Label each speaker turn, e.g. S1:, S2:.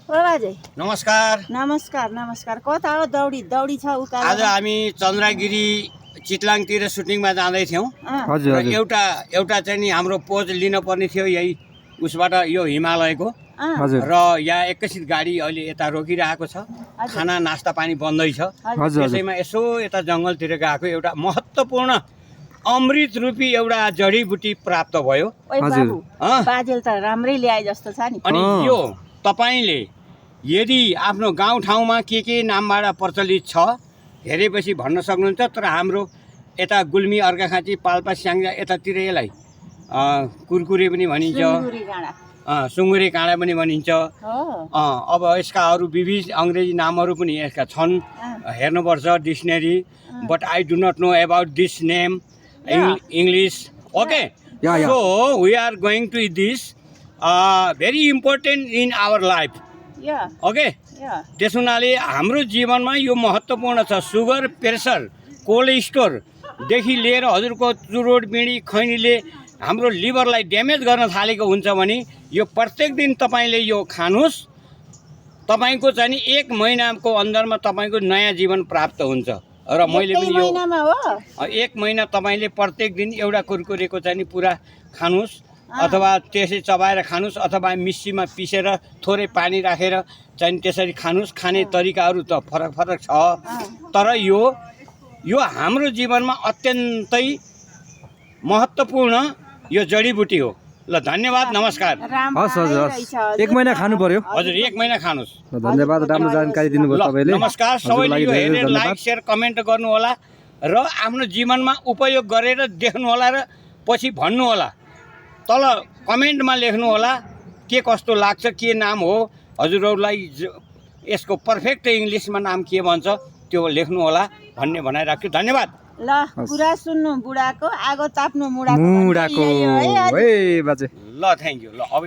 S1: ओ बाजे
S2: नमस्कार।
S1: नमस्कार नमस्कार। कता हो दौडी दौडी छ उकालो?
S2: आज हामी चन्द्रगिरी चितलाङतिर सुटिङमा जाँदै थियौँ।
S3: हजुर
S2: र
S3: हजुर
S2: एउटा चाहिँ नि हाम्रो पोज लिन पर्ने थियो यही उसबाट, यो हिमालयको।
S3: हजुर
S2: र यहाँ एकैछिन गाडी अहिले यता रोकिरहेको छ। खाना नास्ता पानी बन्दैछ।
S3: हजुर
S2: त्यसैमा यसो यता जङ्गलतिर गएको एउटा महत्त्वपूर्ण अमृत रूपी एउटा जडीबुटी प्राप्त भयो।
S1: ओइ
S3: हजुर।
S1: बाबु बाजेल त राम्रै ल्याए जस्तो छ नि।
S2: अनि यो तपाईँले यदि आफ्नो गाउँठाउँमा के नामबाट प्रचलित छ हेरेपछि भन्न सक्नुहुन्छ। तर हाम्रो यता गुल्मी अर्घाखाँची पाल्पा स्याङ्जा यतातिर यसलाई कुरकुरे पनि भनिन्छ,
S1: सुँगुरी डाँडा।
S2: सुँगुरे काँडा पनि भनिन्छ।
S1: हो।
S2: अब यसका अरू विविध अङ्ग्रेजी नामहरू पनि यसका छन्, हेर्नुपर्छ dictionary. But I do not know about this name English. Okay,
S3: Yeah.
S2: So we are going to this very important in our life.
S1: Yeah
S2: okay,
S1: yeah
S2: त्यस हुनाले हाम्रो जीवनमा यो महत्त्वपूर्ण छ। सुगर, प्रेसर, कोलेस्ट्रोलदेखि लिएर हजुरको चुरोट बिँडी खैनीले हाम्रो लिभरलाई ड्यामेज गर्न थालेको हुन्छ भने यो प्रत्येक दिन तपाईँले यो खानुहोस्। तपाईँको चाहिँ नि 1 महिनाको अन्दरमा तपाईँको नयाँ जीवन प्राप्त हुन्छ। र मैले पनि यो
S1: महिनामा हो
S2: 1 महिना तपाईँले प्रत्येक दिन एउटा कुरकुरेको चाहिँ नि पुरा खानुहोस्, अथवा त्यसै चबाएर खानुहोस्, अथवा मिक्सीमा पिसेर थोरै पानी राखेर चाहिँ त्यसरी खानुहोस्। खाने तरिकाहरू त फरक फरक छ, तर यो हाम्रो जीवनमा अत्यन्तै महत्त्वपूर्ण यो जडीबुटी हो। ल धन्यवाद, नमस्कार।
S3: हस् हजुर हस् 1 महिना खानु पर्यो।
S2: हजुर 1 महिना खानुहोस्।
S3: धन्यवाद, राम्रो जानकारी दिनुभयो
S2: ल
S3: तपाईँले।
S2: नमस्कार। सबैले
S3: हजुरलाई
S2: यो
S3: धेरै
S2: हेरेर
S3: धन्यवाद।
S2: लाइक सेयर कमेन्ट गर्नु होला र आफ्नो जीवनमा उपयोग गरेर देख्नु होला र पछि भन्नु होला। तल कमेन्टमा लेख्नु होला के कस्तो लाग्छ, के नाम हो हजुरहरूलाई, यसको पर्फेक्ट इङ्ग्लिसमा नाम के भन्छ त्यो लेख्नु होला भन्ने भनाइराख्छु। धन्यवाद।
S1: ल कुरा सुन्नु बुढाको, आगो ताप्नु मुढाको।
S3: मुढाको
S1: है
S3: है बाजे।
S2: ल थ्याङ्क यू। ल अब